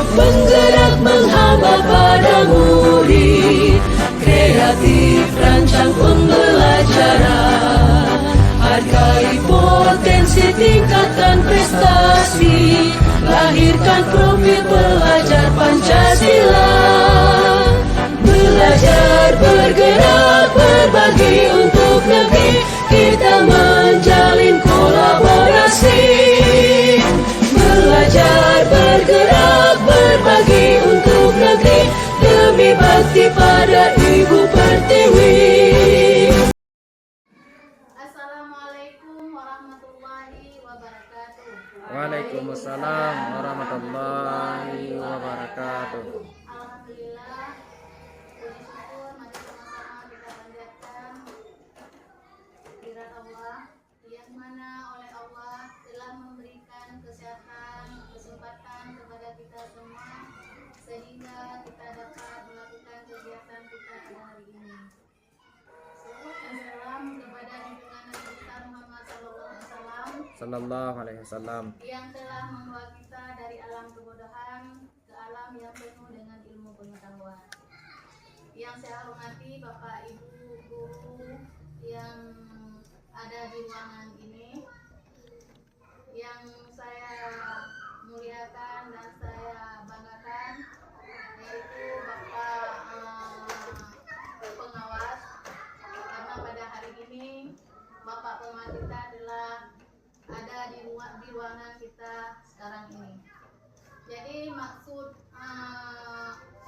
Penggerak menghamba pada murid, kreatif rancang pembelajaran, hargai potensi tingkatan prestasi, lahirkan profil pelajar Pancasila. Belajar, bergerak, berbagi untuk negeri, kita menjalin kolaborasi. Belajar, bergerak, berbagi untuk negeri, demi bakti pada Ibu Pertiwi. Assalamualaikum warahmatullahi wabarakatuh. Waalaikumsalam warahmatullahi wabarakatuh. Alhamdulillah, puji syukur mari sama-sama kita panjatkan kehadirat Allah yang mana oleh Allah telah memberikan kesehatan, kesempatan kepada kita semua sehingga kita dapat melakukan kegiatan kita pada hari ini. Salawat dan salam kepada junjungan Nabi kita Muhammad Sallallahu alaihi wasallam yang telah membawa kita dari alam kebodohan ke alam yang penuh dengan ilmu pengetahuan. Yang saya hormati Bapak Ibu guru yang ada di ruangan ini, yang saya muliakan dan saya banggakan, yaitu Bapak pengawas, karena pada hari ini Bapak pengawas kita adalah ada di ruangan kita sekarang ini. Jadi maksud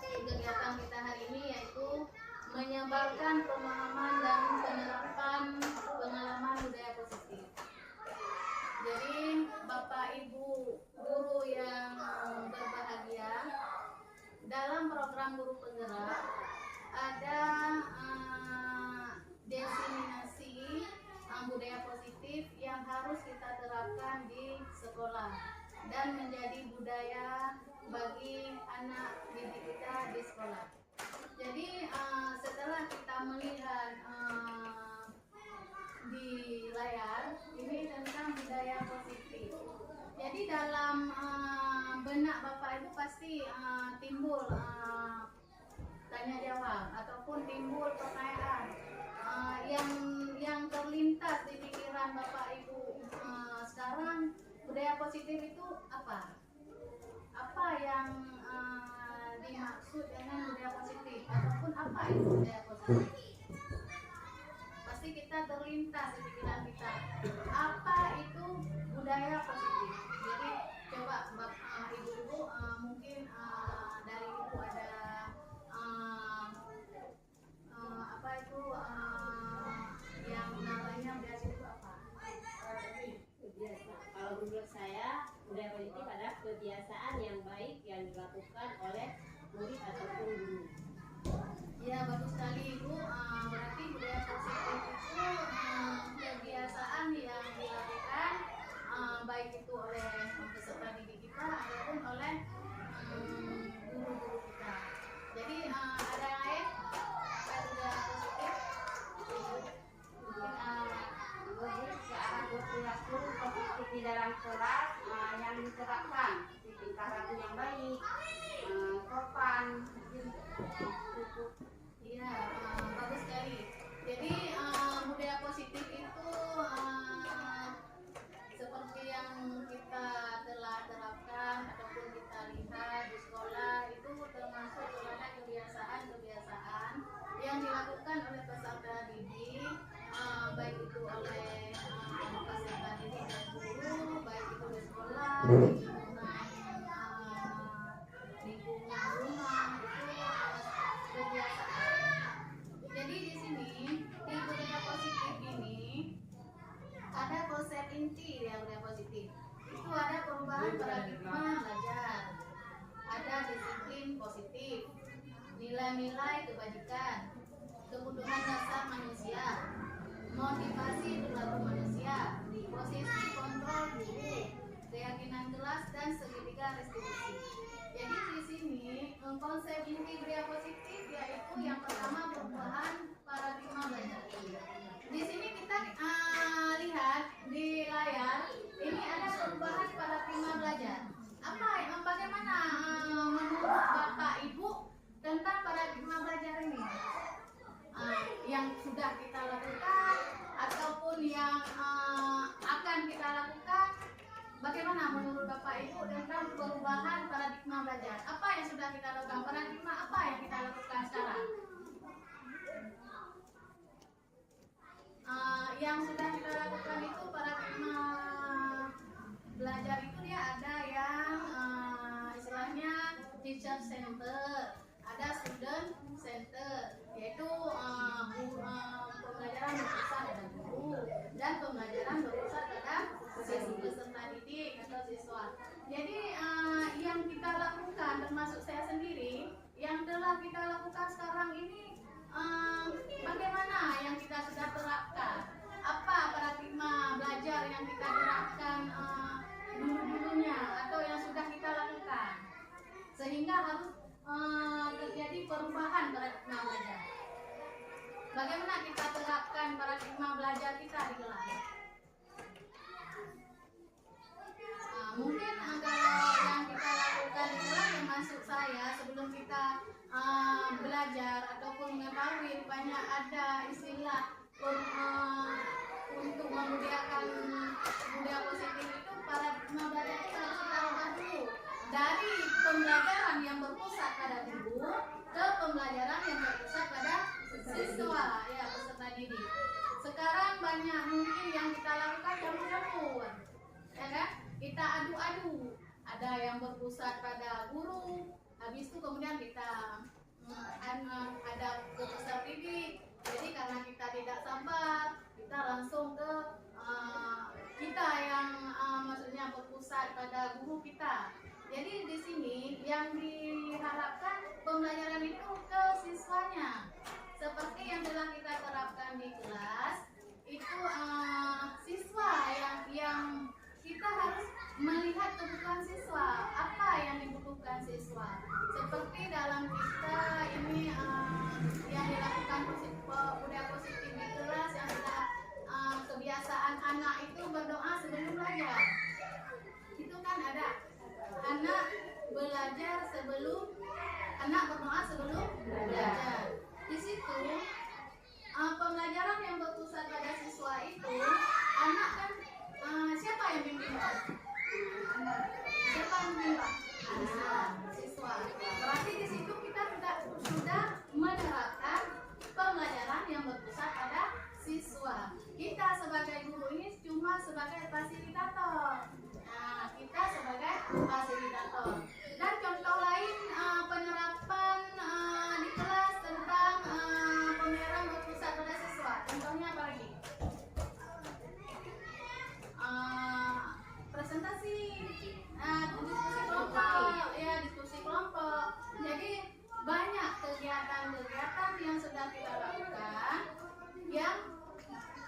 kegiatan kita hari ini yaitu menyebarkan pemahaman dan penerapan pengalaman budaya positif. Jadi Bapak Ibu guru yang berbahagia, dalam program guru penggerak ada diseminasi budaya positif yang harus kita terapkan di sekolah dan menjadi budaya bagi anak didik kita di sekolah. Jadi setelah kita melihat di layar ini tentang budaya positif, jadi dalam benak Bapak Ibu pasti timbul tanya jawab ataupun timbul pertanyaan yang terlintas di pikiran Bapak Ibu sekarang. Budaya positif itu apa? Apa yang dimaksud dengan budaya positif ataupun apa itu budaya positif? Pasti kita terlintas di pikiran kita, apa itu budaya positif. Jadi coba Bapak Ibu mungkin dari Ibu ada apa itu yang namanya budaya itu apa? Kalau menurut saya, budaya positif adalah kebiasaan yang baik yang dilakukan oleh murid ataupun guru. Ya, bagus sekali Ibu. Berarti budaya positif itu kebiasaan yang dilakukan baik itu oleh peserta didik kita ataupun oleh guru-guru kita. Jadi ada yang lain budaya positif? Lebih ke arah perilaku positif di dalam kelas yang diterapkan di tingkah laku yang baik, sopan. Iya, bagus sekali. Jadi budaya positif itu seperti yang kita telah terapkan ataupun kita lihat di sekolah, itu termasuk kepada kebiasaan-kebiasaan yang dilakukan oleh peserta didik, baik itu oleh peserta didik dan guru, baik itu di sekolah, di lingkungan rumah, itu kebiasaan. Jadi di sini di budaya positif ini ada konsep inti yang budaya positif. Itu ada perubahan paradigma belajar, ada disiplin positif, nilai-nilai kebajikan, kebutuhan dasar manusia, motivasi perilaku manusia, posisi kontrol guru, keyakinan jelas dan segitiga restitusi. Jadi di sini konsep inti budaya positif yaitu yang pertama perubahan paradigma belajar. Di sini kita lihat di layar ini ada perubahan paradigma belajar. Bagaimana bagaimana menurut Bapak Ibu tentang perubahan paradigma belajar? Apa yang sudah kita lakukan? Paradigma apa yang kita lakukan sekarang? Yang sudah kita lakukan itu paradigma belajar itu dia ada yang istilahnya teacher center, ada student center, yaitu pembelajaran berpusat pada guru dan pembelajaran berpusat pada peserta didik atau siswa. Jadi yang kita lakukan termasuk saya sendiri yang telah kita lakukan sekarang ini, bagaimana yang kita sudah terapkan, apa paradigma belajar yang kita terapkan dulu-dulunya atau yang sudah kita lakukan sehingga harus terjadi perubahan paradigma belajar. Bagaimana kita terapkan paradigma belajar kita di kelas? Mungkin kalau yang kita lakukan di kelas, termasuk saya sebelum kita belajar ataupun mengetahui rupanya ada istilah untuk membudayakan budaya positif itu, paradigma belajar kita harus kita ubah dulu dari pembelajaran yang berpusat pada guru ke pembelajaran yang berpusat pada siswa, ya, peserta didik. Sekarang banyak mungkin yang kita lakukan campur-campur, ya kan? Kita adu-adu, ada yang berpusat pada guru, habis itu kemudian kita ada ke peserta didik. Jadi karena kita tidak sabar, kita langsung ke kita yang maksudnya berpusat pada guru kita. Jadi di sini yang diharapkan pembelajaran itu ke siswanya. Seperti yang telah kita terapkan di kelas, itu siswa yang kita harus melihat kebutuhan siswa, apa yang dibutuhkan siswa. Seperti dalam kita ini yang dilakukan budaya positif di kelas, yang sudah kebiasaan anak itu berdoa sebelum belajar. Itu kan ada anak belajar sebelum, anak berdoa sebelum belajar. Di situ pembelajaran yang berpusat pada siswa itu, anak kan siapa yang bimbing? Siapa yang bimbing? Siswa. Berarti di situ kita sudah menerapkan pembelajaran yang berpusat pada siswa. Kita sebagai guru ini cuma sebagai fasilitator. Nah, kita sebagai fasilitator. Dan contoh lain penerapan di kelas tentang pembelajaran berpusat pada siswa. Contohnya apa lagi? Presentasi, diskusi kelompok, ya, diskusi kelompok. Jadi banyak kegiatan-kegiatan yang sudah kita lakukan yang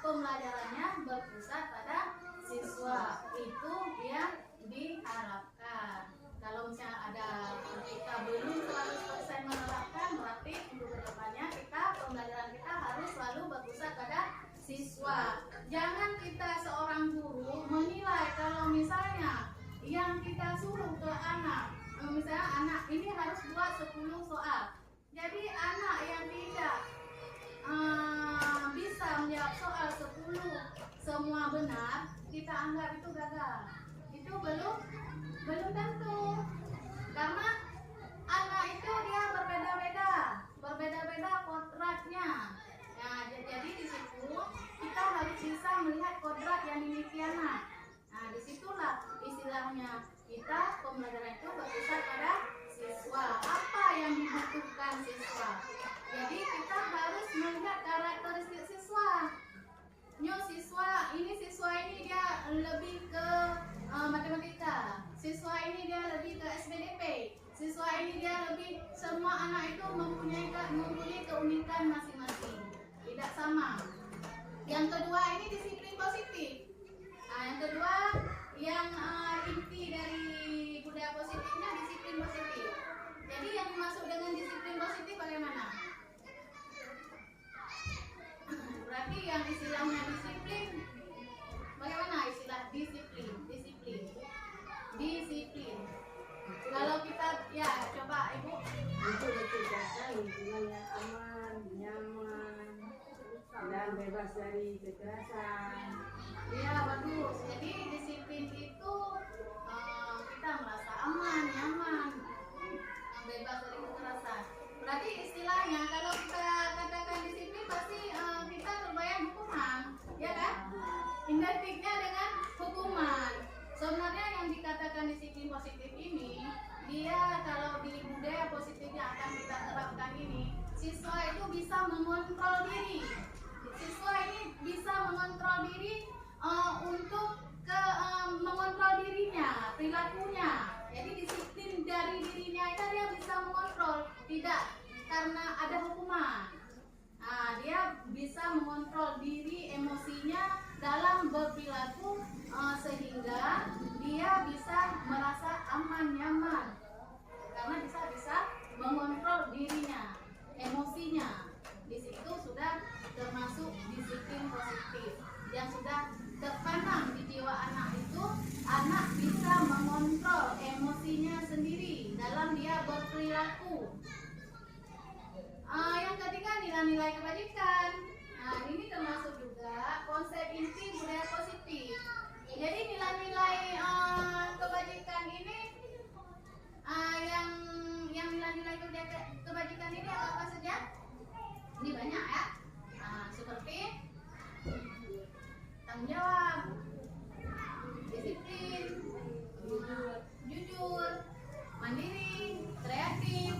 pembelajarannya berpusat pada siswa. Itu yang diharapkan. Kalau misalnya ada kita belum 100% menerapkan, berarti untuk kedepannya pembelajaran kita harus selalu berpusat pada siswa. Jangan kita seorang guru menilai kalau misalnya yang kita suruh ke anak, misalnya anak ini harus buat 10 soal. Jadi anak yang tidak bisa menjawab soal 10 semua benar, kita anggap itu gagal. Itu belum tentu. Karena anak itu dia berbeda-beda kodratnya. Nah, jadi di situ kita harus bisa melihat kodrat yang dimiliki anak. Nah, disitulah istilahnya kita pembelajaran itu berpusat pada siswa. Apa yang dibutuhkan siswa? Jadi kita harus melihat karakteristik siswa. Siswa ini dia lebih ke matematika. Siswa ini dia lebih ke SPDP. Siswa ini dia lebih, semua anak itu mempunyai keunikan masing-masing. Tidak sama. Yang kedua ini disiplin positif. Nah, yang kedua yang inti dari budaya positifnya disiplin positif. Jadi yang dimaksud dengan disiplin positif bagaimana? Berarti yang istilahnya disiplin, bagaimana istilah disiplin? Kalau kita, ya coba Ibu. Itu menciptakan lingkungan yang aman, nyaman, dan bebas dari kekerasan. Ya, bagus. Jadi disiplin itu positif ini, dia kalau di budaya positif yang akan kita terapkan ini, siswa itu bisa mengontrol diri. Siswa ini bisa mengontrol diri untuk mengontrol dirinya, perilakunya. Jadi disiplin dari dirinya itu dia bisa mengontrol, tidak karena ada hukuman. Nah, dia bisa mengontrol diri emosinya dalam berperilaku sehingga dia bisa merasa aman nyaman karena bisa mengontrol dirinya, emosinya. Di situ sudah termasuk disiplin positif yang sudah tertanam di jiwa anak itu. Anak bisa mengontrol emosinya sendiri dalam dia berperilaku. Yang ketiga, nilai-nilai kebajikan. Nah, ini termasuk juga konsep inti budaya positif. Jadi nilai-nilai kebajikan ini yang nilai-nilai kebajikan ini apa saja? Ini banyak ya. Seperti tanggung jawab, disiplin, jujur, mandiri, kreatif.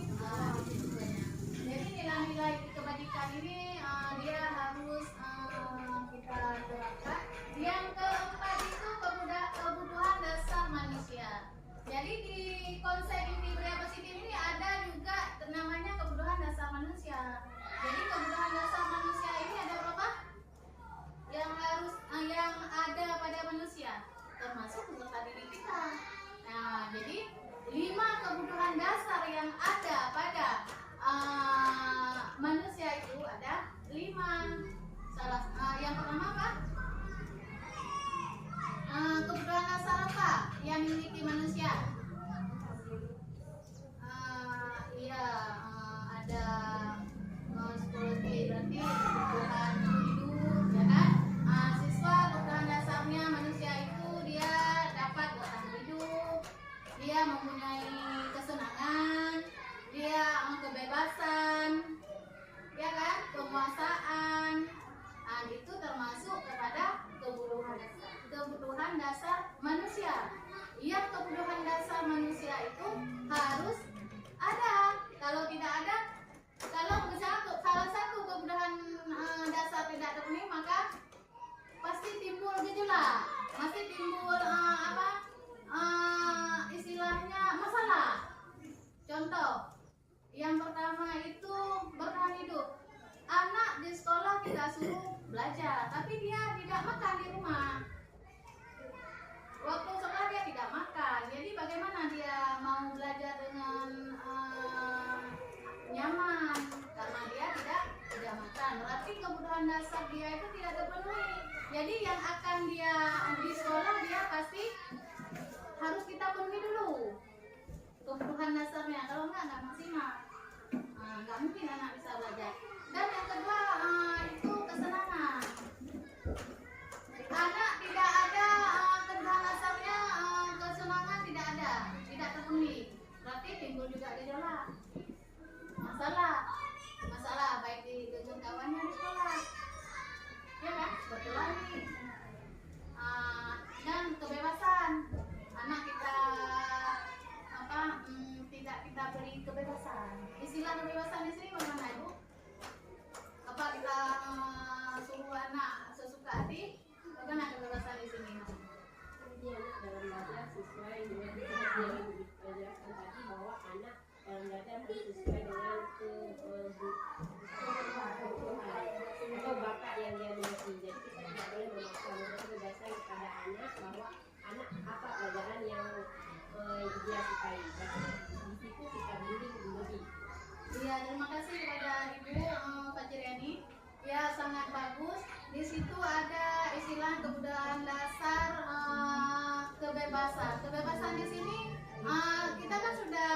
Jadi nilai-nilai kebajikan ini dia harus kita terapkan. Yang keempat itu kebutuhan dasar manusia. Jadi di konsep inti budaya positif ini ada juga namanya kebutuhan dasar manusia. Jadi kebutuhan dasar manusia ini ada berapa? Yang ada pada manusia, termasuk peserta didik kita. Nah, jadi 5 kebutuhan dasar yang ada pada manusia itu ada 5. Yang pertama apa? Kebutuhan dasar apa yang dimiliki manusia? Ada seperti berarti kebutuhan hidup, ya kan? Siswa kebutuhan dasarnya manusia itu dia dapat bertahan hidup, dia mempunyai kesenangan, dia kebebasan, ya kan? Penguasaan. Nah, itu termasuk kepada kebutuhan dasar manusia. Yang kebutuhan dasar manusia itu harus ada. Kalau tidak ada, kalau misalnya salah satu kebutuhan dasar tidak terpenuhi, maka pasti timbul gejolak, pasti timbul istilahnya masalah. Contoh, yang pertama itu bertahan hidup. Anak di sekolah kita suruh belajar, tapi dia tidak makan di rumah. Waktu sekolah dia tidak makan, jadi bagaimana dia mau belajar dengan nyaman? Karena dia tidak makan. Berarti kebutuhan dasar dia itu tidak terpenuhi. Jadi yang akan dia di sekolah dia pasti harus kita penuhi dulu kebutuhan dasarnya. Kalau nggak maksimal. Nggak mungkin anak bisa belajar. Dan yang kedua itu kesenangan. Anak tidak ada kebutuhan dasarnya, kesenangan tidak terpenuhi. Berarti timbul juga gejolak, masalah baik di dengan kawannya di sekolah, ya kan? Betul lagi. Dan kebebasan, anak kita tidak kita beri kebebasan. Istilah kebebasan di sini bagaimana, Ibu? Apa kita suruh anak sesuka hati? Bagaimana kebebasan di sini? Jadi anak dalam belajar sesuai dengan kebutuhan yang diajarkan tadi, bahwa anak dalam belajar harus sesuai dengan kebutuhan atau bakat yang dia miliki. Jadi kita tidak boleh memaksa, kebebasan kepada anak bahwa anak apa pelajaran yang dia sukai. Di situ kita bimbing lebih. Iya, terima kasih kepada Ibu Fajriani. Ya, sangat bagus. Di situ ada istilah kebutuhan dasar kebebasan. Kebebasan di sini kita kan sudah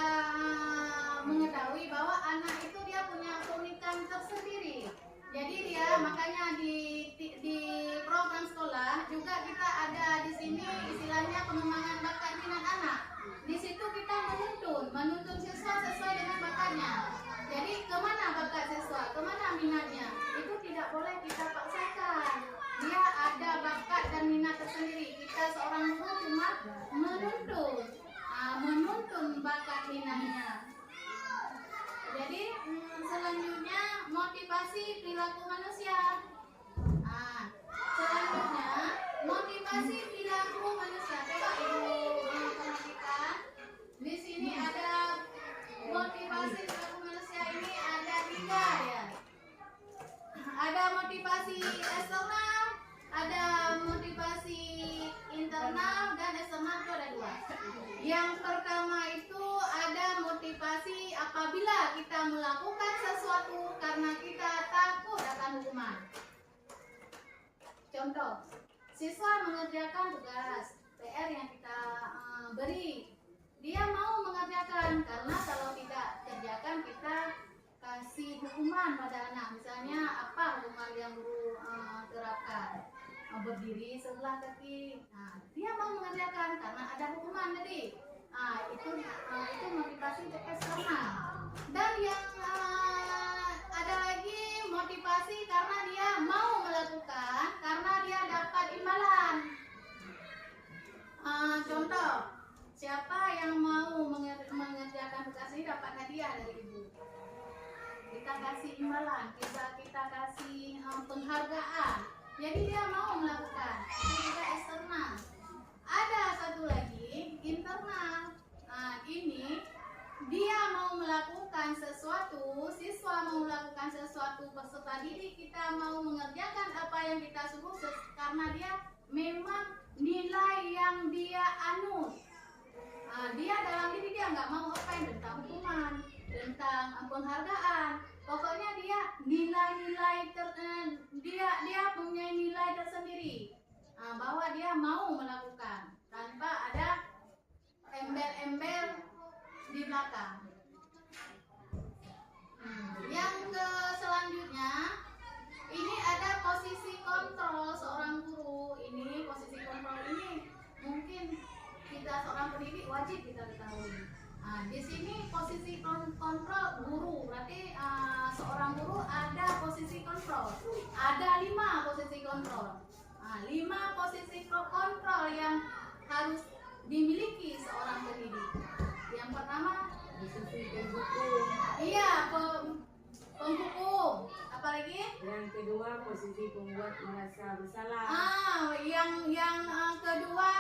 mengetahui bahwa anak itu dia punya keunikan tersendiri. Jadi dia makanya di program sekolah juga kita ada di sini istilahnya pengembangan bakat minat anak. Di situ kita menuntun siswa sesuai dengan bakatnya. Jadi kemana bakat siswa, kemana minatnya, itu tidak boleh kita paksakan. Dia ada bakat dan minat tersendiri. Kita seorang guru cuma menuntun. menuntun bakat minangnya. Jadi selanjutnya motivasi perilaku manusia. Selanjutnya motivasi perilaku manusia. Coba ibu perhatikan. Di sini ada motivasi perilaku manusia ini ada 3 ya. Ada motivasi eksternal, ada motivasi internal, dan eksternal itu ada 2. Yang pertama itu ada motivasi apabila kita melakukan sesuatu karena kita takut akan hukuman. Contoh, siswa mengerjakan tugas PR yang kita beri. Dia mau mengerjakan karena kalau tidak kerjakan kita kasih hukuman pada anak. Misalnya apa hukuman yang guru terapkan? Berdiri sebelah kaki. Dia mau mengerjakan karena ada hukuman tadi. Itu motivasi eksternal. Dan yang ada lagi motivasi karena dia mau melakukan karena dia dapat imbalan. Contoh, siapa yang mau mengerjakan tugas ini dapat hadiah dari ibu. Kita kasih imbalan, kita kasih penghargaan. Jadi dia mau melakukan. Itu juga eksternal. Ada satu lagi internal. Ini dia mau melakukan sesuatu, siswa mau melakukan sesuatu peserta didik, kita mau mengerjakan apa yang kita suruh karena dia memang nilai yang dia anut. Dia dalam diri dia nggak mau apa yang tentang hukuman, tentang penghargaan. Pokoknya dia nilai-nilai dia punya nilai tersendiri, bahwa dia mau melakukan tanpa ada embel-embel di belakang. Yang selanjutnya ini ada posisi kontrol seorang guru. Ini posisi kontrol ini mungkin kita seorang pendidik wajib kita ketahui. Di sini posisi kontrol guru, berarti seorang guru ada posisi kontrol. Ada 5 posisi kontrol. 5 posisi kontrol yang harus dimiliki seorang pendidik. Yang pertama Posisi penghukum. iya penghukum. Apalagi? Yang kedua posisi pembuat merasa bersalah. Yang kedua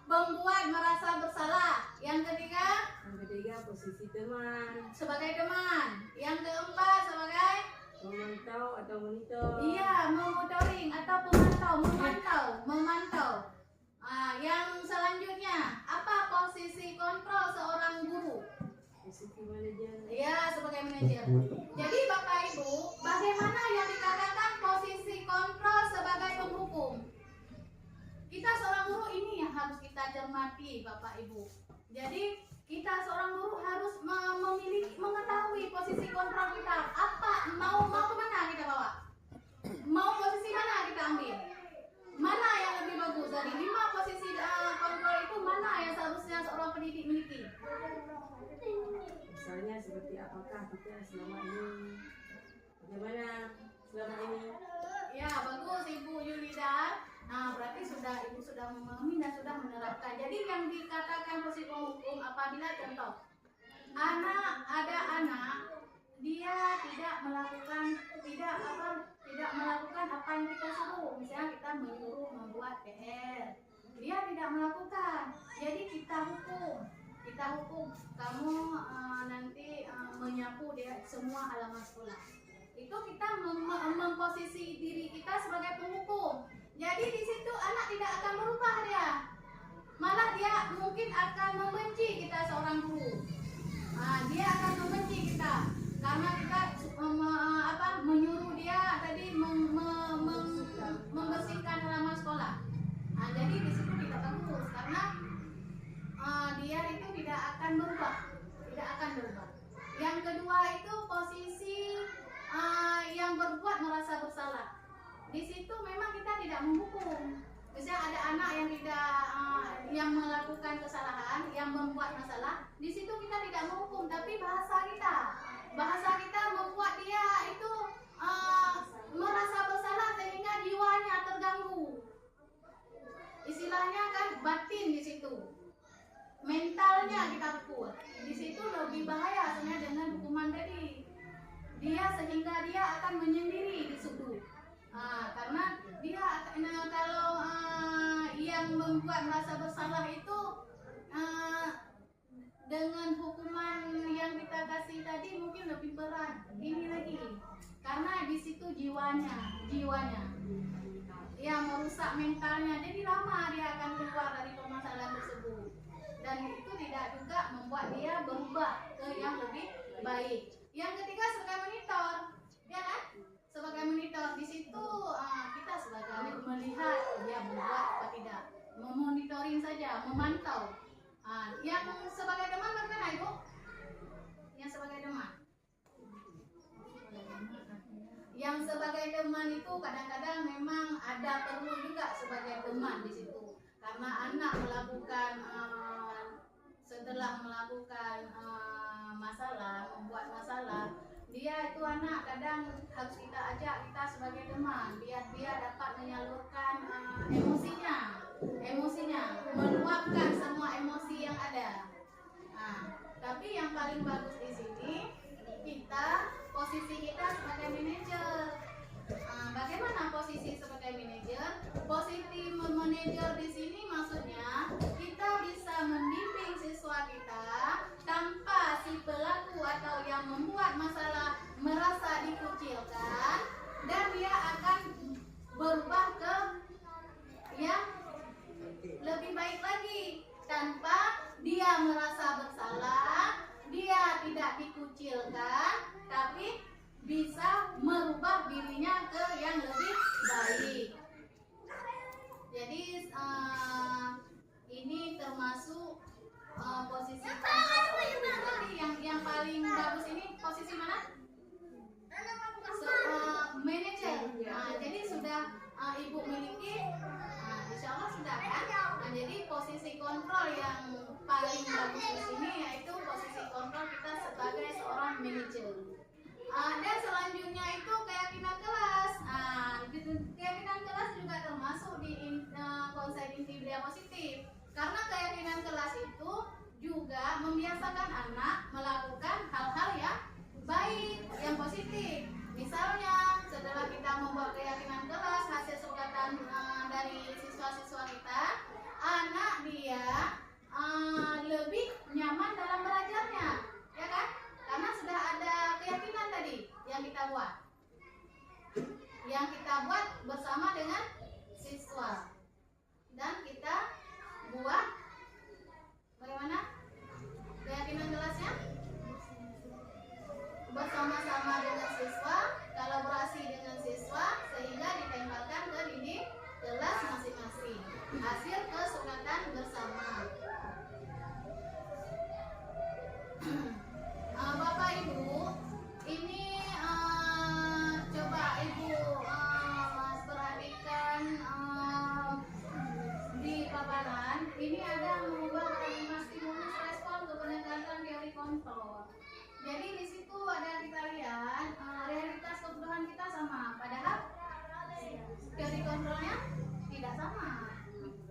membuat merasa bersalah. Yang ketiga Yang ketiga posisi teman. sebagai teman. Yang keempat sebagai Memantau atau monitor. monitoring atau memantau. Yang selanjutnya apa posisi kontrol seorang guru? Posisi manajer. Sebagai manajer. Jadi Bapak Ibu, bagaimana yang dikatakan posisi kontrol sebagai penghukum? Kita seorang guru ini yang harus kita cermati Bapak Ibu. Jadi kita seorang guru harus mengetahui posisi kontrol kita. Apa mau kemana kita bawa? Mau posisi mana kita ambil? Mana yang lebih bagus dari 5 posisi kontrol itu? Mana yang seharusnya seorang pendidik miliki? Misalnya seperti apakah kita selama ini, bagaimana selama ini? Ya bagus Ibu Yulida. Berarti Ibu sudah memahami dan sudah menerapkan. Jadi yang dikatakan posisi penghukum apabila contoh ada anak dia tidak melakukan apa yang kita suruh. Misalnya kita menyuruh membuat PR, dia tidak melakukan. Jadi kita hukum. Kamu nanti menyapu dia semua halaman sekolah. Itu kita memposisi diri kita sebagai penghukum. Jadi di situ anak tidak akan berubah dia. Malah dia mungkin akan membenci kita seorang guru. Dia akan membenci kita karena kita menyuruh dia tadi membersihkan halaman sekolah. Jadi di situ tidak bagus karena dia itu tidak akan berubah. Yang kedua itu posisi yang berbuat merasa bersalah. Di situ memang kita tidak menghukum. Misalnya ada anak yang melakukan kesalahan, yang membuat masalah, di situ kita tidak menghukum, tapi bahasa kita membuat dia itu merasa bersalah sehingga jiwanya terganggu. Istilahnya kan batin di situ. Mentalnya dia akan menyendiri di sudu. Karena dia kalau yang membuat merasa bersalah itu dengan hukuman yang kita kasih tadi mungkin lebih berat ini lagi, karena di situ jiwanya ya merusak mentalnya, jadi lama dia akan keluar dari permasalahan tersebut, dan itu tidak juga membuat dia berubah ke yang lebih baik. Yang ketiga sebagai monitor, ya kan? Sebagai monitor di situ kita sebagai melihat dia berbuat apa tidak, memonitoring saja, memantau. Yang sebagai teman bagaimana Ibu? Yang sebagai teman? Yang sebagai teman itu kadang-kadang memang ada perlu juga sebagai teman di situ, karena anak melakukan setelah melakukan membuat masalah, dia itu anak kadang harus kita ajak kita sebagai teman biar dia dapat menyalurkan emosinya, meluapkan semua emosi yang ada. Tapi yang paling bagus di sini posisi kita sebagai manajer. Bagaimana posisi sebagai manajer? Posisi manajer di sini maksudnya kita bisa membimbing siswa kita tanpa si pelaku atau yang membuat masalah merasa dikucilkan, dan dia akan berubah ke yang lebih baik lagi tanpa dia merasa bersalah, dia tidak dikucilkan, tapi bisa merubah dirinya ke yang lebih baik. Jadi ini termasuk posisi jadi yang paling bagus ini posisi mana? Manajer. Jadi sudah Ibu miliki, insya Allah sudah kan? Jadi posisi kontrol yang paling bagus di sini yaitu posisi kontrol kita sebagai seorang manajer. Dan selanjutnya itu keyakinan kelas. Keyakinan kelas juga termasuk di konsep inti budaya positif, karena keyakinan kelas itu juga membiasakan anak melakukan hal-hal yang baik, yang positif. Misalnya setelah kita membuat keyakinan kelas, hasil sukatan dari siswa-siswa kita, anak dia lebih nyaman dalam belajarnya, ya kan? Karena sudah ada keyakinan tadi yang kita buat bersama dengan siswa, dan kita buat bagaimana keyakinan kelasnya bersama-sama dengan siswa, kolaborasi dengan siswa, sehingga ditempelkan ke dinding kelas masing-masing, hasil kesukatan bersama. Bapak Ibu, ini coba Ibu perhatikan di paparan ini ada mengubah paradigma stimulus respon ke pendekatan teori kontrol. Jadi di situ ada kita lihat realitas kebutuhan kita sama, padahal teori kontrolnya tidak sama.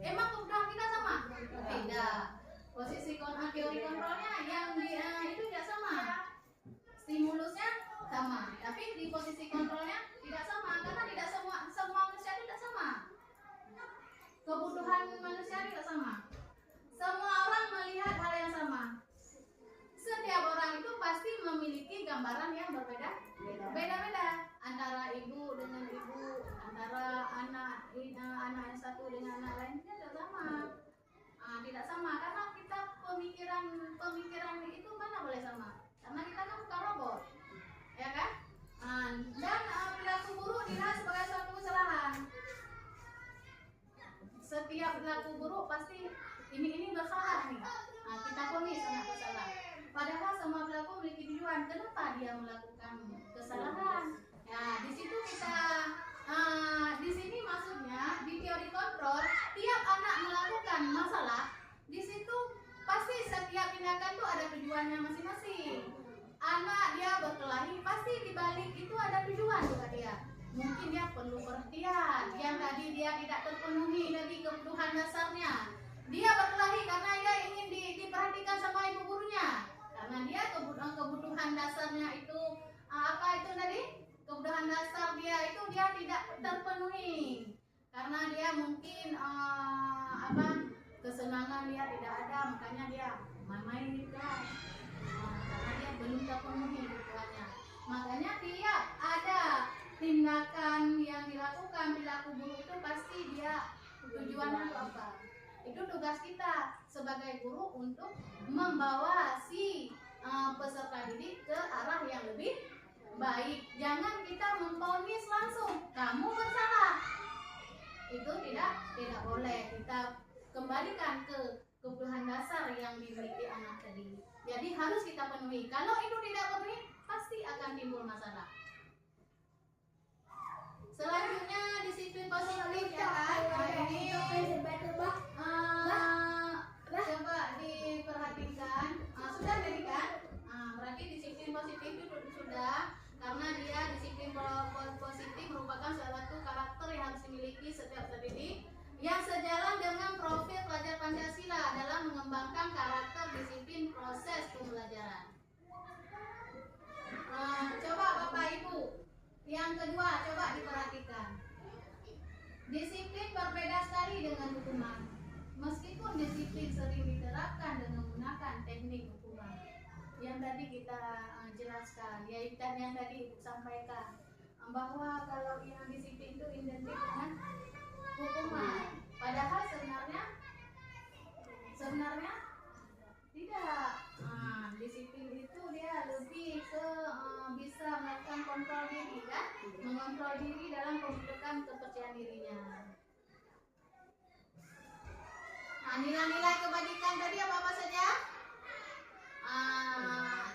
Emang kebutuhan kita sama? Tidak. Posisi teori kontrolnya yang itu tidak sama. Stimulusnya sama, tapi di posisi kontrolnya tidak sama, karena tidak semua manusia tidak sama. Kebutuhan manusia tidak sama. Semua orang melihat hal yang sama. Setiap orang itu pasti memiliki gambaran yang beda-beda. Antara ibu dengan ibu, antara anak yang satu dengan anak lain tidak sama. Tidak sama, karena kita pemikiran itu mana boleh sama? Karena kita kan bukan robot, ya kan? Dan perilaku buruk dilihat sebagai suatu kesalahan. Setiap perilaku buruk pasti ini bersalah nih. Kita ponis anak bersalah. Padahal semua perilaku memiliki tujuan. Kenapa dia melakukan kesalahan? Ya, di situ kita di sini maksudnya di teori kontrol, tiap anak melakukan masalah, di situ pasti setiap tindakan itu ada tujuannya masing-masing. Anak dia berkelahi, pasti di balik itu ada tujuan juga dia. Mungkin dia perlu perhatian, yang tadi dia tidak terpenuhi dari kebutuhan dasarnya. Dia berkelahi karena dia ingin diperhatikan sama ibu gurunya. Karena dia kebutuhan dasarnya itu apa itu tadi? kebutuhan dasar dia itu dia tidak terpenuhi karena dia mungkin kesenangan dia tidak ada, makanya dia main di kelas karena dia belum terpenuhi kebutuhannya. Makanya tiap ada tindakan yang dilakukan perilaku buruk itu pasti dia tujuannya untuk apa? Itu tugas kita sebagai guru untuk membawa si peserta didik ke arah yang lebih baik. Jangan kita memvonis langsung kamu bersalah. Itu tidak boleh. Kita kembalikan ke kebutuhan dasar yang dimiliki anak tadi. Jadi harus kita penuhi. Kalau itu tidak penuhi, pasti akan timbul masalah. Selanjutnya disiplin positif ya kan. Ini coba diperhatikan. Sudah tadi kan? Berarti disiplin positif itu sudah, karena dia disiplin positif merupakan salah satu karakter yang harus dimiliki setiap pendidik yang sejalan dengan profil pelajar Pancasila dalam mengembangkan karakter disiplin proses pembelajaran. Coba Bapak Ibu, yang kedua coba diperhatikan. Disiplin berbeda sekali dengan hukuman. Meskipun disiplin sering diterapkan dengan menggunakan teknik hukuman yang tadi kita jelaskan, yaitu yang tadi Ibu sampaikan bahwa kalau yang disiplin itu identik dengan hukuman, padahal sebenarnya tidak. Disiplin itu dia lebih ke bisa melakukan kontrol diri kan, mengontrol diri dalam pembentukan kepercayaan dirinya. Nilai-nilai kebajikan tadi apa saja?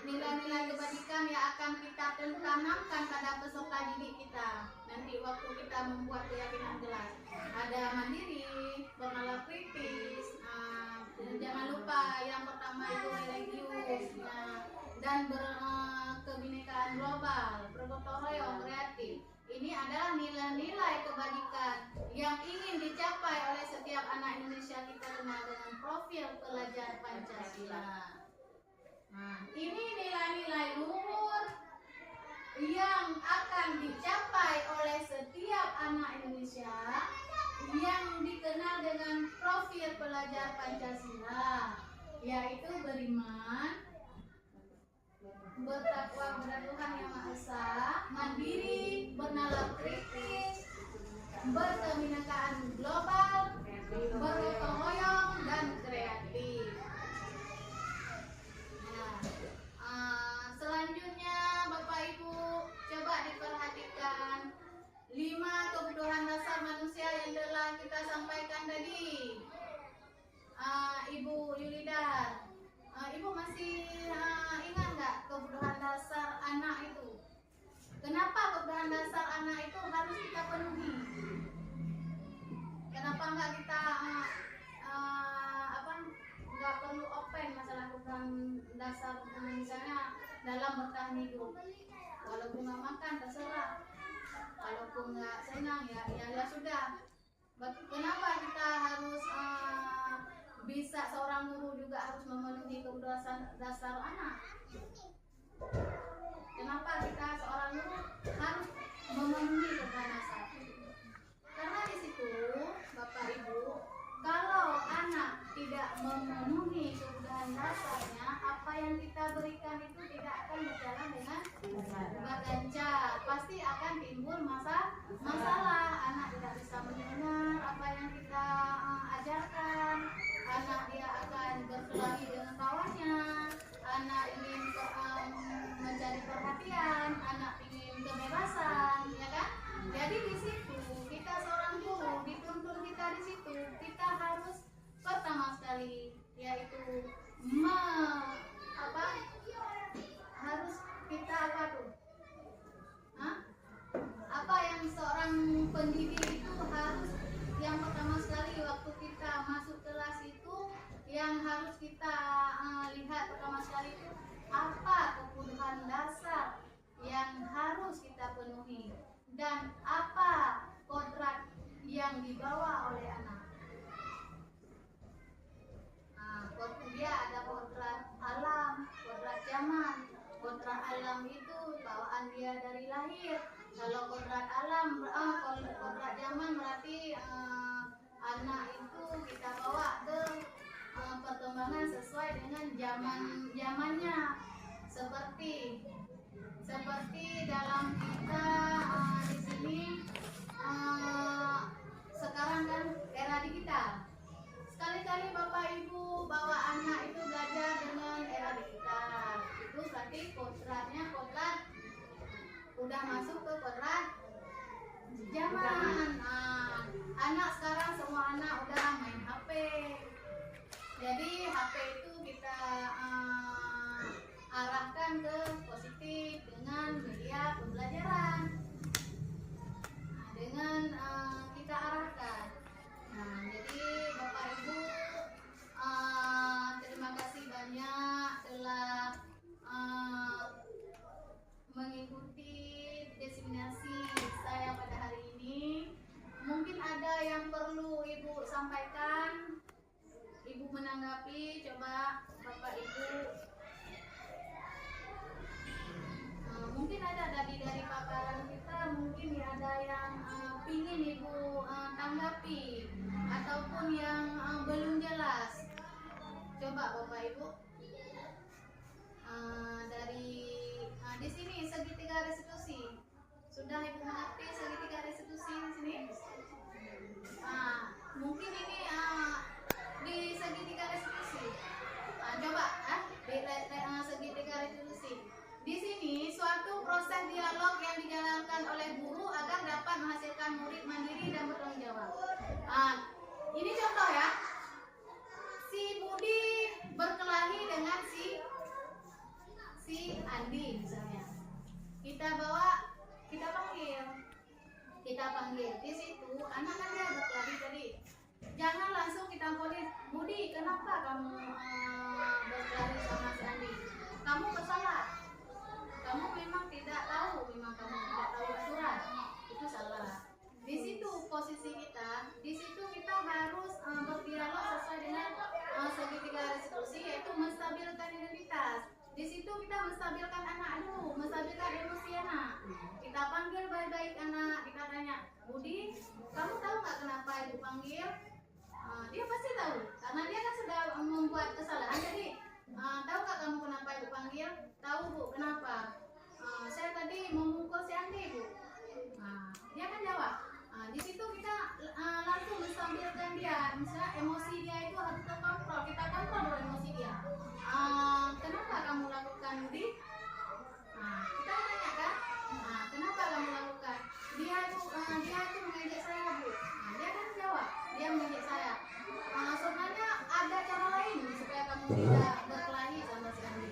Nilai-nilai kebajikan yang akan kita tanamkan pada peserta didik kita nanti waktu kita membuat keyakinan kelas. Ada mandiri, bernalar kritis, jangan lupa yang pertama itu religius, dan kebinekaan global, bergotong royong, kreatif. Ini adalah nilai-nilai kebajikan yang ingin dicapai oleh setiap anak Indonesia kita kenal dengan profil pelajar Pancasila. Ini nilai-nilai luhur yang akan dicapai oleh setiap anak Indonesia yang dikenal dengan profil pelajar Pancasila, yaitu beriman, bertakwa kepada Tuhan Yang Maha Esa, mandiri, bernalar kritis, berkebinekaan global, bergotong royong, dan kreatif. Selanjutnya Bapak Ibu coba diperhatikan 5 kebutuhan dasar manusia yang telah kita sampaikan tadi. Ibu Yulida, Ibu masih ingat nggak kebutuhan dasar anak itu? Kenapa kebutuhan dasar anak itu harus kita penuhi? Kenapa nggak kita nggak perlu open masalah kebutuhan dasar, misalnya dalam bertahan hidup, walaupun nggak makan terserah, walaupun nggak senang ya sudah. Kenapa kita harus bisa seorang guru juga harus memenuhi kebutuhan dasar anak? Kenapa kita seorang guru harus memenuhi kebutuhan dasar? Karena di situ Bapak Ibu, kalau anak tidak memenuhi kebutuhan dasarnya, apa yang kita berikan itu tidak akan berjalan dengan lancar. Pasti akan timbul masalah. Anak tidak bisa mendengar apa yang kita ajarkan. Anak dia akan berkelahi dengan kawannya. Anak ingin mencari perhatian. Anak ingin kebebasan, ya kan? Jadi di situ kita seorang guru dituntut kita di situ kita harus pertama sekali yaitu harus kita apa yang seorang pendidik itu harus yang pertama sekali waktu kita masuk kelas itu yang harus kita lihat pertama sekali itu apa kebutuhan dasar yang harus kita penuhi dan apa kodrat yang dibawa oleh anak. Dia ada kodrat alam, kodrat zaman. Kodrat alam itu bawaan dia dari lahir. Kalau kodrat alam, kodrat zaman berarti anak itu kita bawa ke perkembangan sesuai dengan zamannya. Seperti dalam kita di sini sekarang kan era digital. Sekali-kali Bapak Ibu bawa anak itu belajar dengan era digital, itu berarti kodrat udah masuk ke kodrat zaman. Anak sekarang semua anak udah main HP. Jadi HP itu kita arahkan ke positif dengan media pembelajaran. Dengan kita arahkan. Jadi Bapak Ibu terima kasih banyak telah mengikuti diseminasi saya pada hari ini. Mungkin ada yang perlu Ibu sampaikan, Ibu menanggapi, coba Bapak Ibu. Mungkin ada dari paparan kita, mungkin ada yang pingin Ibu tanggapi ataupun yang belum jelas. Coba Bapak Ibu dari di sini segitiga restitusi. Sudah Ibu mengerti segitiga restitusi di sini? Mungkin ini di segitiga restitusi. Coba di segitiga restitusi. Di sini suatu proses dialog yang dijalankan oleh guru agar dapat menghasilkan murid mandiri dan bertanggung jawab. Ini contoh ya. Si Budi berkelahi dengan si Andi misalnya. Kita panggil. Di situ anak kan dia berkelahi tadi. Jangan langsung kita polis, Budi, kenapa kamu berkelahi sama si Andi? Kamu bersalah. Kamu memang tidak tahu aturan. Itu salah. Di situ posisi kita, di situ kita harus berdialog sesuai dengan segitiga restitusi, yaitu menstabilkan identitas. Di situ kita menstabilkan anak dulu, menstabilkan emosi anak. Kita panggil baik-baik anak, kita tanya, Budi, kamu tahu nggak kenapa Ibu panggil? Dia pasti tahu, karena dia kan sudah membuat kesalahan. Jadi tahu nggak kamu kenapa Ibu panggil? Tahu Bu, kenapa? Saya tadi memukul si Andi Bu. Dia kan jawab. Di situ kita langsung menstabilkan dia. Misalnya emosi dia itu harus terkontrol. Kita kontrol dulu emosi dia. Kenapa kamu lakukan Budi? Kita tanya kan? Kenapa kamu lakukan? Dia itu mengejek saya Bu. Dia kan jawab. Dia mengejek saya. Sebenarnya ada cara lain supaya kamu tidak berkelahi sama si Andi.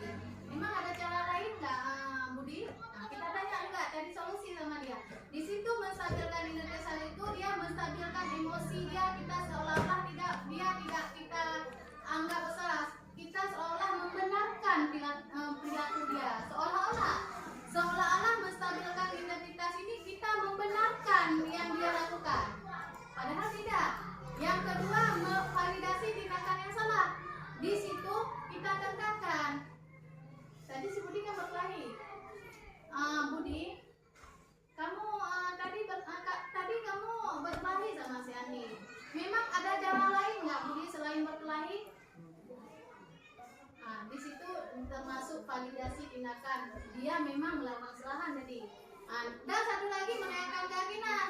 Memang ada cara lain nggak Budi? Kita tanya enggak, cari solusi sama dia. Di situ menstabilkan identitas itu, dia menstabilkan emosi dia. Kita seolah-olah tidak kita anggap bersalah. Kita seolah membenarkan perilaku dia. Seolah-olah menstabilkan identitas ini kita membenarkan yang dia lakukan. Padahal tidak. Yang kedua, memvalidasi tindakan yang salah. Di situ kita katakan, tadi si Budi kan berkelahi. Budi, kamu tadi kamu berkelahi sama si Andi. Memang ada cara lain nggak Budi selain berkelahi? Di situ termasuk validasi tindakan. Dia memang melakukan kesalahan tadi. Dan satu lagi menanyakan keyakinan.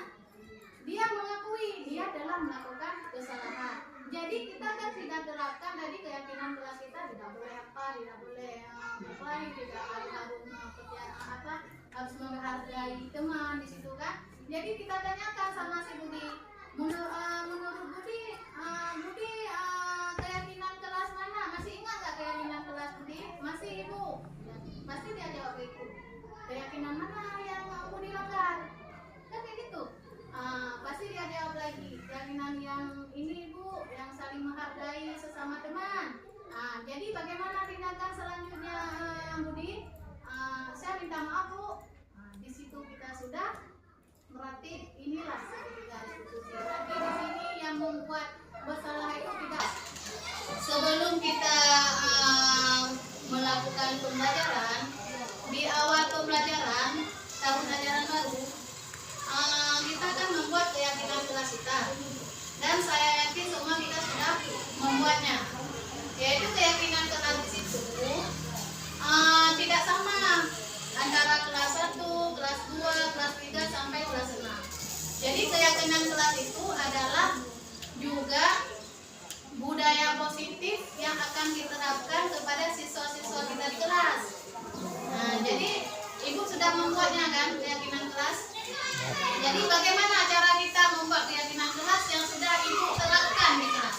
Dia mengakui dia telah melakukan kesalahan. Jadi kita kan tidak terapkan tadi keyakinan kelas kita, tidak boleh tidak boleh berkelahi, tidak harus menghargai teman di situ kan. Jadi kita tanyakan sama si Budi, menurut Budi, keyakinan kelas mana? Masih ingat nggak keyakinan kelas Budi? Masih Ibu? Pasti dia jawab itu. Keyakinan mana yang Budi langgar? Kan kayak gitu. Pasti dia jawab lagi, keyakinan yang ini Bu, yang saling menghargai sesama teman. Jadi bagaimana tindakan selanjutnya Budi? Saya minta maaf Bu. Di situ kita sudah berarti inilah segitiga restitusi. Tapi di sini yang membuat bersalah itu tidak. Sebelum kita melakukan pembelajaran, di awal pembelajaran tahun ajaran baru, kita akan membuat keyakinan kelas kita. Dan saya yakin semua kita sudah membuatnya. Yaitu keyakinan kelas di situ tidak sama antara kelas 1, kelas 2, kelas 3 sampai kelas 6. Jadi keyakinan kelas itu adalah juga budaya positif yang akan diterapkan kepada siswa-siswa kita di kelas. Nah, jadi Ibu sudah membuatnya kan keyakinan kelas. Jadi bagaimana cara kita membuat keyakinan kelas yang sudah Ibu terapkan di kelas?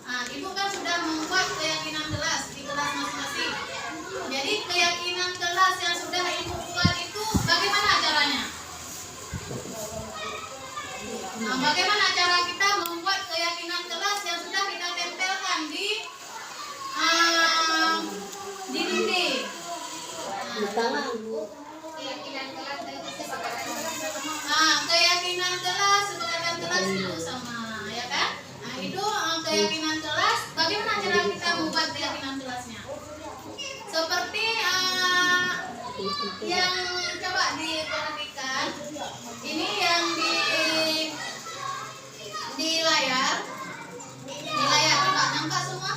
Nah, Ibu kan sudah membuat keyakinan kelas di kelas masing-masing. Jadi keyakinan kelas yang sudah Ibu buat itu bagaimana caranya? Nah, bagaimana cara kita membuat keyakinan kelas yang sudah kita tempelkan di dinding? Keyakinan kelas dan kesepakatan kelas sama. Nah, keyakinan kelas, kesepakatan kelas itu sama, ya kan? Nah, itu keyakinan kelas. Bagaimana cara kita membuat keyakinan kelasnya? Seperti yang coba diperhatikan, ini yang di layar, coba nampak semua?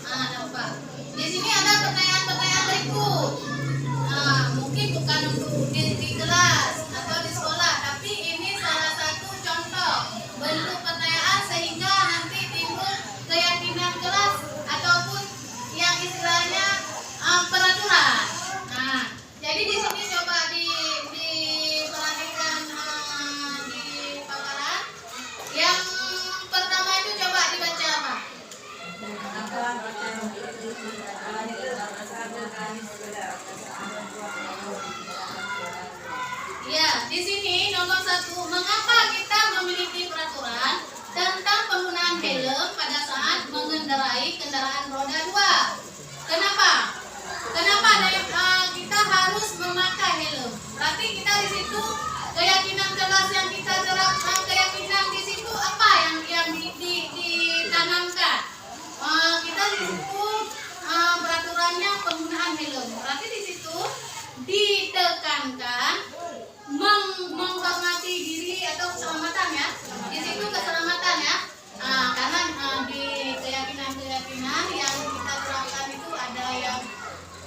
Nah, nampak. Di sini ada pertanyaan-pertanyaan berikut. Nah, mungkin bukan untuk di kelas atau di sekolah, tapi ini salah satu contoh bentuk pertanyaan sehingga nanti timbul keyakinan kelas ataupun yang istilahnya peraturan. Nah, jadi di sini coba diperhatikan di paparan. Yang pertama itu coba dibaca apa? Ya, di sini nomor 1, mengapa kita memiliki peraturan tentang penggunaan helm pada saat mengendarai kendaraan roda 2? Kenapa? Kenapa kita harus memakai helm? Berarti kita di situ keyakinan kelas yang kita terapkan, keyakinan di situ apa yang ditanamkan? Kita di situ peraturannya penggunaan helm. Berarti di situ ditekankan menghormati diri atau keselamatan ya. Di situ keselamatan ya. Karena di keyakinan-keyakinan yang kita terapkan itu ada yang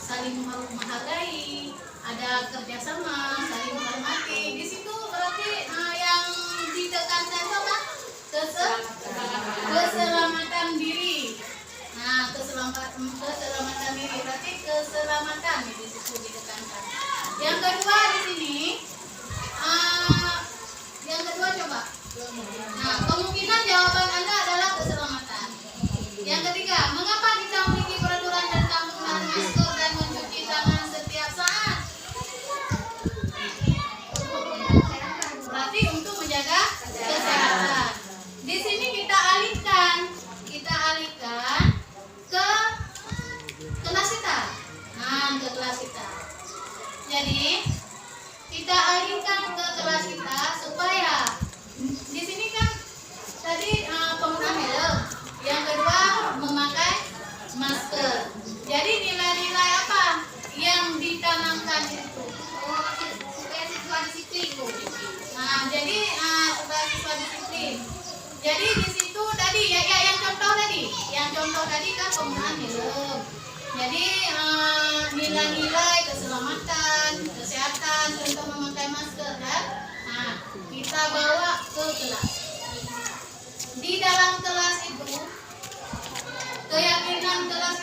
saling menghargai, ada kerjasama, saling menghormati. Di situ berarti yang ditekankan itu apa? Keselamatan diri. Nah, keselamatan diri berarti keselamatan di situ ditekankan. Yang kedua di sini, yang kedua coba. Nah, kemungkinan jawaban Anda adalah keselamatan. Yang ketiga, mengapa kita memiliki peraturan tentang penggunaan masker dan mencuci tangan setiap saat? Berarti untuk menjaga kesehatan. Di sini kita alihkan ke kelas kita. Nah, ke kelas kita. Jadi kita alihkan ke kelas kita supaya di sini kan tadi penggunaan helm, yang kedua memakai masker. Jadi nilai-nilai apa yang ditanamkan itu? Supaya siswa disiplin. Nah, jadi supaya siswa disiplin. Jadi di situ tadi yang contoh tadi kan penggunaan helm. Jadi nilai-nilai keselamatan, kesehatan, contoh memakai masker kan. Nah, kita bawa ke kelas. Di dalam kelas itu keyakinan kelas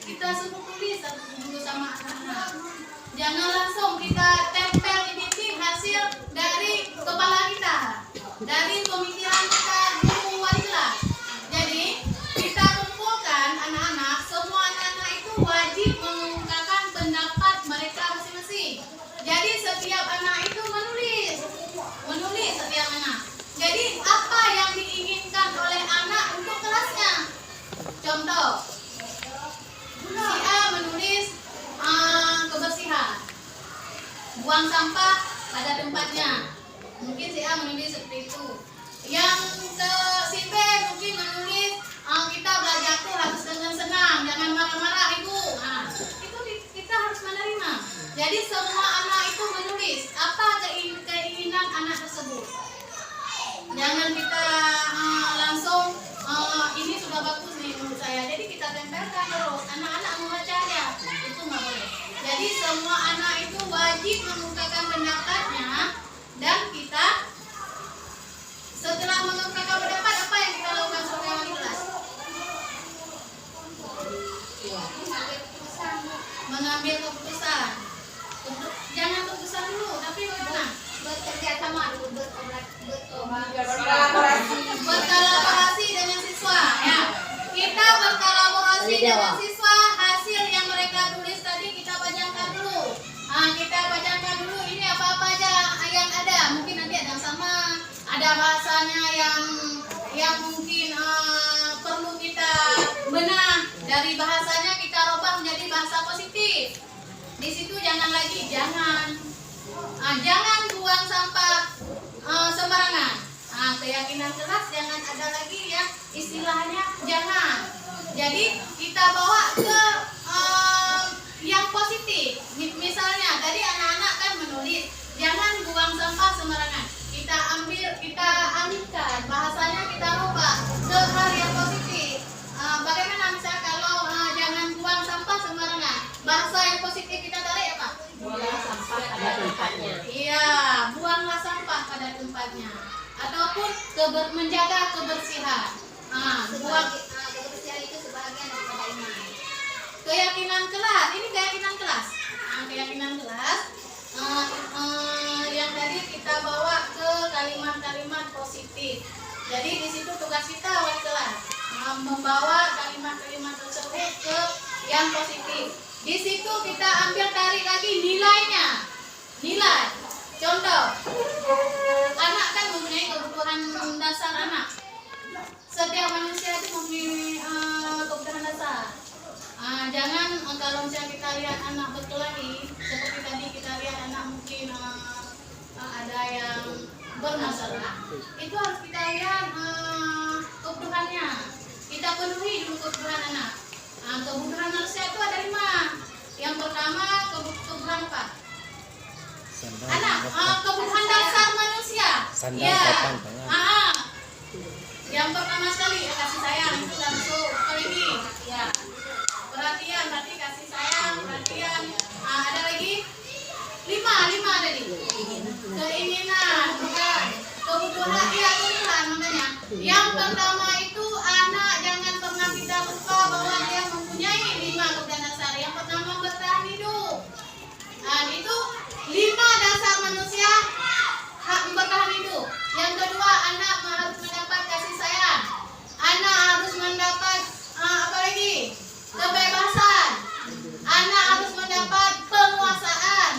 kita suruh tulis dulu sama anak-anak. Jangan langsung kita tempel di dinding hasil dari kepala kita, dari pemikiran kita guru wali kelas. Jadi kita kumpulkan anak-anak, semua anak-anak itu wajib mengungkapkan pendapat mereka masing-masing. Jadi setiap anak itu menulis setiap anak. Jadi apa yang diinginkan oleh anak untuk kelasnya? Contoh, si A menulis kebersihan, buang sampah pada tempatnya. Mungkin si A menulis seperti itu. Yang si B mungkin menulis kita belajar tuh harus dengan senang, jangan marah-marah ibu. Nah, itu kita harus menerima. Jadi semua anak itu Jangan kita langsung ini sudah bagus nih menurut saya. Jadi kita tempelkan terus. Anak-anak membaca itu nggak boleh. Jadi semua anak itu wajib mengungkapkan pendapatnya dan kita setelah mengungkapkan pendapat apa yang kita lakukan sebagai wali kelas? Mengambil keputusan. Jangan keputusan dulu, tapi bagaimana? Bekerja sama dulu, Berkolaborasi dengan siswa. Ya, kita berkolaborasi dengan siswa. Hasil yang mereka tulis tadi kita pajangkan dulu. Kita pajangkan dulu ini apa-apa aja yang ada. Mungkin nanti ada yang sama, ada bahasanya yang mungkin perlu kita benah. Dari bahasanya kita rubah menjadi bahasa positif. Di situ jangan buang sampah sembarangan. Keyakinan kelas jangan ada lagi ya istilahnya jangan. Jadi kita bawa ke yang positif. Misalnya tadi anak-anak kan menulis jangan buang sampah sembarangan. Kita alihkan bahasanya, kita rubah ke hal yang positif. Bagaimana misalnya kalau jangan buang sampah sembarangan, bahasa yang positif kita tarik apa? Buanglah sampah pada tempatnya. Iya, buanglah sampah pada tempatnya. Ataupun menjaga kebersihan. kebersihan itu sebagian daripada iman. Keyakinan kelas, ini keyakinan kelas. Keyakinan kelas yang tadi kita bawa ke kalimat-kalimat positif. Jadi di situ tugas kita wali kelas membawa kalimat-kalimat tersebut ke yang positif. Di situ kita ambil tarik lagi nilainya. Nilai. Contoh, anak kan mempunyai kebutuhan dasar anak. Setiap manusia itu mempunyai kebutuhan dasar. Jangan kalau misalnya kita lihat anak berkelahi, seperti tadi kita lihat anak mungkin ada yang bermasalah, itu harus kita lihat kebutuhannya. Kita penuhi dulu kebutuhan anak. Kebutuhan manusia itu ada 5. Yang pertama kebutuhan apa? Anak, kebutuhan dasar manusia. Ya. Yang pertama sekali kasih sayang itu langsung. Apalagi ya perhatian, berarti kasih sayang, perhatian. Ada lagi 5 tadi. Keinginan, bukan kebutuhan, iya kebutuhan namanya. Yang pertama itu anak jangan pernah kita lupa bahwa dia mempunyai 5 kebutuhan dasar. Yang pertama bertahan hidup. Itu 5 dasar manusia hak bertahan hidup. Yang kedua, anak harus mendapat kasih sayang. Anak harus mendapat apa lagi? Kebebasan. Anak harus mendapat penguasaan.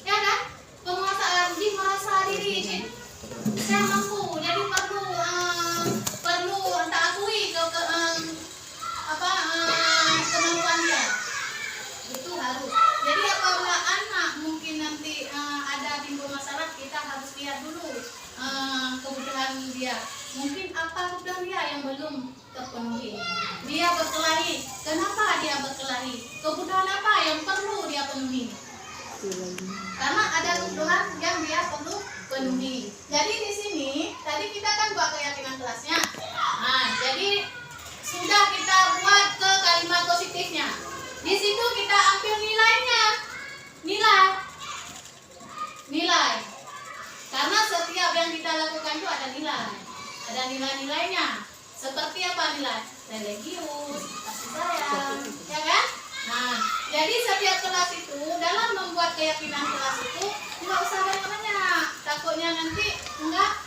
Ya kan? Penguasaan. Dia merasa diri saya mampu. Jadi perlu tak akui kemampuan dia. Itu harus. Jadi apabila anak mungkin nanti ada timbul masalah, kita harus lihat dulu kebutuhan dia. Mungkin apa kebutuhan dia yang belum terpenuhi. Dia berkelahi. Kenapa dia berkelahi? Kebutuhan apa yang perlu dia penuhi? Karena ada kebutuhan yang dia perlu penuhi. Jadi di sini tadi kita kan buat keyakinan kelasnya. Jadi sudah kita buat ke kalimat positifnya. Di situ kita ambil nilainya. Nilai. Karena setiap yang kita lakukan itu ada nilai. Ada nilai-nilainya. Seperti apa nilai? Religius, kasih sayang, ya kan? Jadi setiap kelas itu dalam membuat keyakinan kelas itu nggak usah banyak-banyak. Takutnya nanti enggak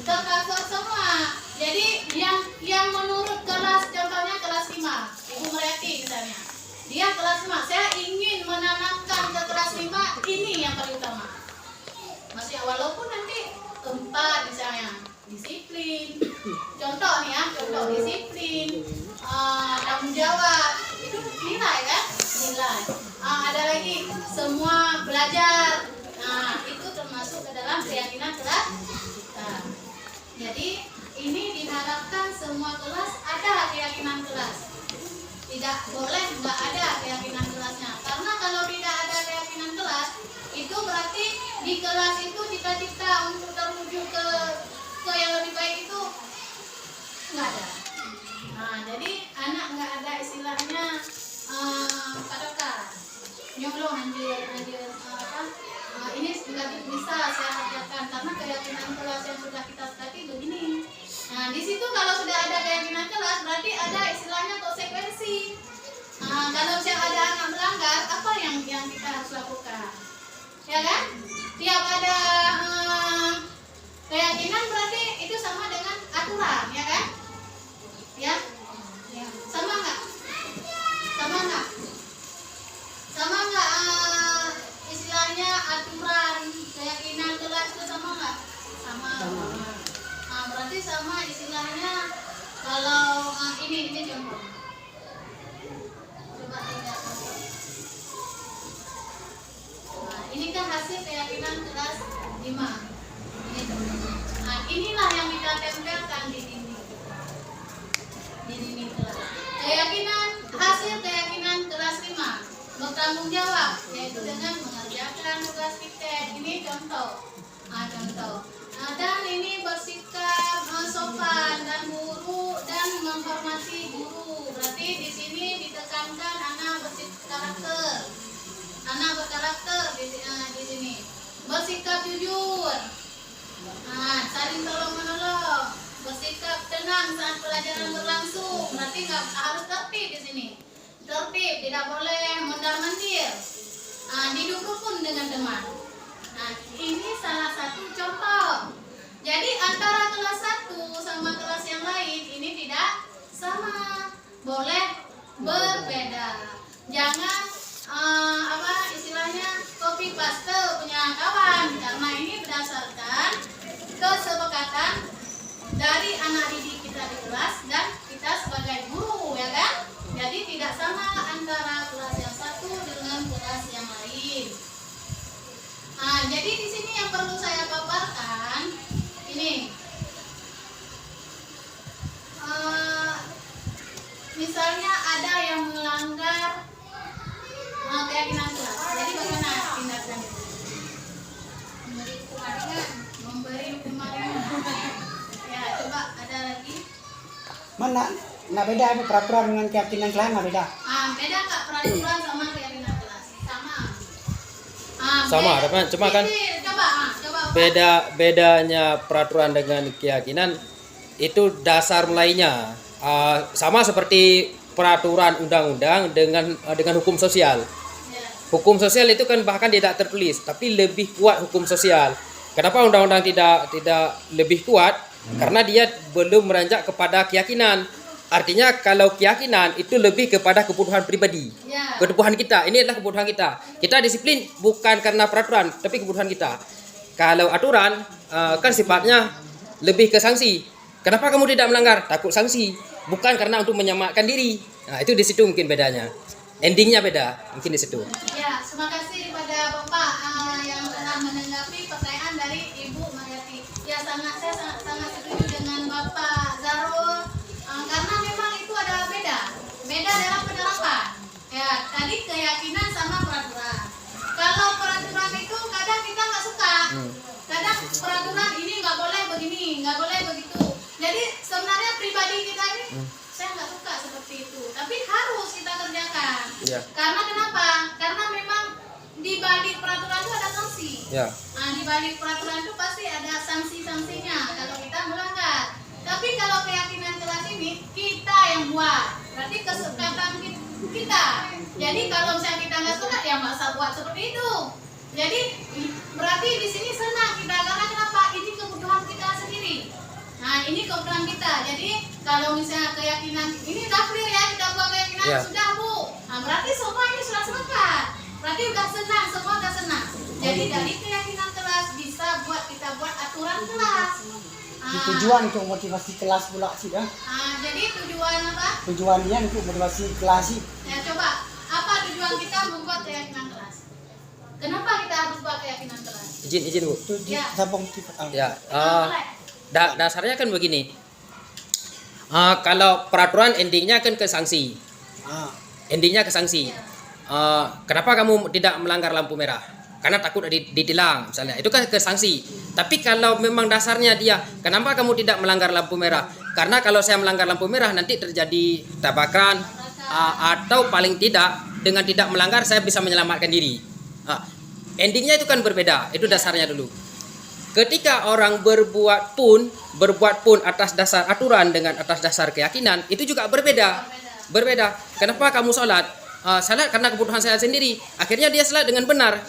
tercover semua. Jadi yang menurut kelas, contohnya kelas 5, Ibu Meriati misalnya. Dia kelas 5, saya ingin menanamkan ke kelas 5 ini yang paling utama. Maksudnya walaupun nanti 4 misalnya, disiplin. Contoh nih ya, contoh disiplin, tanggung jawab, itu nilai kan? Nilai. Ada lagi semua belajar. Itu termasuk ke dalam keyakinan kelas kita. Jadi ini diharapkan semua kelas ada keyakinan kelas. Tidak boleh nggak ada keyakinan kelasnya. Karena kalau tidak ada keyakinan kelas, itu berarti di kelas itu cita-cita untuk terwujud ke ke yang lebih baik itu nggak ada. Nah, jadi anak nggak ada istilahnya patokan nyolong anjir ini nggak bisa saya ajarkan karena keyakinan kelas yang sudah kita sepakati begini. Nah, di situ kalau sudah ada keyakinan kelas berarti ada istilahnya konsekuensi. Kalau misalnya ada anak melanggar, apa yang kita harus lakukan? Ya kan? Tiap ada keyakinan berarti itu sama dengan aturan, ya kan? Ya? Sama nggak? Sama nggak? Sama nggak istilahnya aturan keyakinan kelas itu sama nggak? Sama. Nah, berarti sama istilahnya kalau ini contoh. Coba lihat contoh. Nah, ini kan hasil keyakinan kelas 5. Ini contoh. Nah, inilah yang kita tempelkan di dinding. Di dinding kelas. Hasil keyakinan kelas 5 bertanggung jawab yaitu dengan mengerjakan tugas piket. Ini contoh. Contoh. Dan ini bersikap sopan dan guru dan menghormati guru. Berarti di sini ditekankan anak berkarakter. Anak berkarakter di sini. Bersikap jujur. Saling tolong menolong. Bersikap tenang saat pelajaran berlangsung. Berarti nggak harus tertib di sini. Tertib, tidak boleh mondar-mandir. Duduk rukun dengan teman. Nah, ini salah satu contoh. Jadi antara kelas 1 sama kelas yang lain ini tidak sama. Boleh berbeda. Jangan istilahnya copy paste punya kawan, karena ini berdasarkan kesepakatan dari anak didik kita di kelas dan kita sebagai guru, ya kan? Jadi tidak sama antara kelas yang satu dengan kelas yang lain. Jadi di sini yang perlu saya paparkan ini, misalnya ada yang melanggar keyakinan kelas. Jadi bagaimana tindakan? Memberi hukuman ringan. Ya, coba ada lagi. Mana? Nah beda apa peraturan dengan keyakinan kelas nggak beda? Beda kak, peraturan sama keyakinan kelas. Sama. Sama, cuma kan bedanya peraturan dengan keyakinan itu dasar mulainya sama seperti peraturan undang-undang dengan hukum sosial. Hukum sosial itu kan bahkan tidak tertulis, tapi lebih kuat hukum sosial. Kenapa undang-undang tidak lebih kuat? Karena dia belum meranjak kepada keyakinan. Artinya kalau keyakinan itu lebih kepada kebutuhan pribadi, kebutuhan kita. Ini adalah kebutuhan kita. Kita disiplin bukan karena peraturan, tapi kebutuhan kita. Kalau aturan kan sifatnya lebih ke sanksi. Kenapa kamu tidak melanggar? Takut sanksi. Bukan karena untuk menyelamatkan diri. Nah, itu di situ mungkin bedanya. Endingnya beda, mungkin di situ. Ya, terima kasih kepada Bapak yang telah menanggapi pertanyaan dari Ibu Mayati. Ya, saya sangat setuju dengan Bapak Zarul. Karena memang itu ada beda dalam penerapan. Ya, tadi keyakinan sama peraturan. Kalau peraturan itu kadang kita nggak suka. Kadang peraturan ini nggak boleh begini, nggak boleh begitu. Jadi sebenarnya pribadi kita ini saya nggak suka seperti itu. Tapi harus kita kerjakan. Ya. Karena kenapa? Karena memang di balik peraturan itu ada sanksi. Ya. Di balik peraturan itu pasti ada sanksi-sanksinya kalau kita melanggar. Tapi kalau keyakinan kelas ini kita yang buat, berarti kesepakatan kita. Jadi kalau misalnya kita nggak suka, ya masa buat seperti itu. Jadi berarti di sini senang kita karena kenapa? Ini kebutuhan kita sendiri. Nah, ini kebutuhan kita. Jadi kalau misalnya keyakinan ini udah clear ya, kita buat keyakinan sudah Bu. Nah, berarti semua ini sudah sepakat. Berarti udah senang, semua udah senang. Jadi dari keyakinan kelas bisa kita buat aturan kelas. Tujuan untuk motivasi kelas pula sih ya. Jadi tujuan apa? Tujuannya untuk motivasi kelas sih. Ya coba, apa tujuan kita membuat keyakinan kelas? Kenapa kita harus buat keyakinan kelas? Izin Bu. Ya. Ya. Dasarnya kan begini. Kalau peraturan endingnya kan ke sanksi. Endingnya ke sanksi. Kenapa kamu tidak melanggar lampu merah? karena takut ditilang misalnya, itu kan ke sanksi. Tapi kalau memang dasarnya dia, kenapa kamu tidak melanggar lampu merah? Karena kalau saya melanggar lampu merah nanti terjadi tabrakan, atau paling tidak dengan tidak melanggar saya bisa menyelamatkan diri. Endingnya itu kan berbeda, itu dasarnya dulu. Ketika orang berbuat pun atas dasar aturan dengan atas dasar keyakinan, itu juga berbeda. Kenapa kamu sholat? Salat karena kebutuhan saya sendiri. Akhirnya dia salat dengan benar.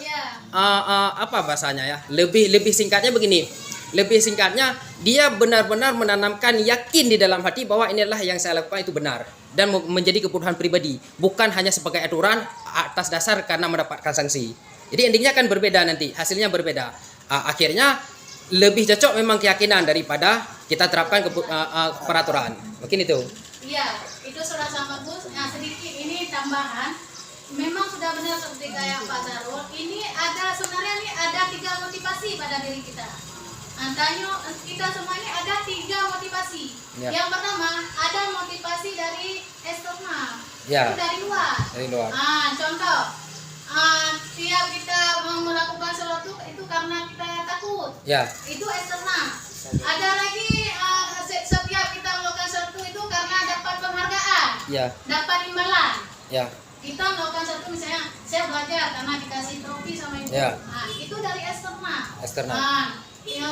Apa bahasanya ya? Lebih singkatnya begini. Lebih singkatnya dia benar-benar menanamkan yakin di dalam hati bahwa inilah yang saya lakukan itu benar dan menjadi kebutuhan pribadi, bukan hanya sebagai aturan atas dasar karena mendapatkan sanksi. Jadi endingnya kan berbeda nanti, hasilnya berbeda. Akhirnya lebih cocok memang keyakinan daripada kita terapkan peraturan. Mungkin itu. Iya, itu sudah sangat bagus. Nah, sedikit ini tambahan. Memang sudah benar seperti kayak Pak Darul. Ini sebenarnya ada 3 motivasi pada diri kita. Antanya kita semua ini ada 3 motivasi. Ya. Yang pertama ada motivasi dari eksternal, Ya. itu dari luar. Contoh, tiap kita mau melakukan sesuatu itu karena kita takut. Ya. Itu eksternal. Ada lagi setiap kita melakukan sesuatu itu karena dapat penghargaan, Ya. dapat imbalan. Ya. Kita melakukan sesuatu misalnya saya belajar karena dikasih trofi sama ibu. Ya. Itu dari eksternal. Eksternal.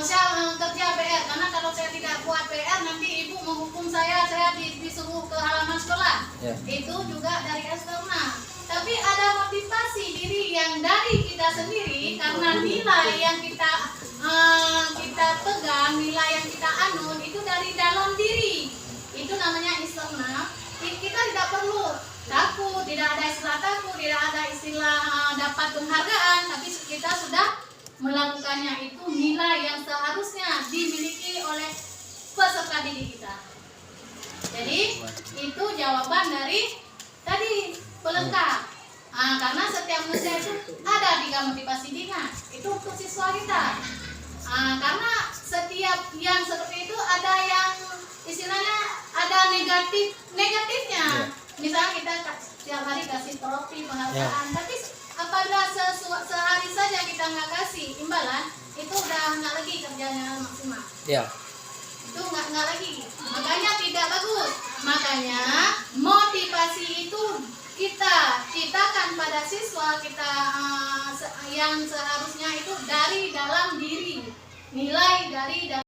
Saya kerja PR karena kalau saya tidak buat PR nanti ibu menghukum saya disuruh ke halaman sekolah. Ya. Itu juga dari eksternal. Tapi ada motivasi diri yang dari kita sendiri karena nilai yang kita pegang, nilai yang kita anut itu dari dalam diri. Itu namanya eksternal. Kita tidak perlu takut, tidak ada istilah takut, tidak ada istilah dapat penghargaan, tapi kita sudah melakukannya. Itu nilai yang seharusnya dimiliki oleh peserta didik kita. Jadi itu jawaban dari tadi pelengkap. Karena setiap manusia itu ada 3 motivasi dia. Itu untuk siswa kita. Karena setiap yang seperti itu ada yang istilahnya ada negatifnya. Misalnya kita setiap hari kasih trofi penghargaan, tapi apabila sehari saja kita nggak kasih imbalan, itu udah nggak lagi kerjanya maksimal. Ya. Itu nggak lagi. Makanya tidak bagus. Makanya motivasi itu kita ciptakan pada siswa kita yang seharusnya itu dari dalam diri, nilai dari dalam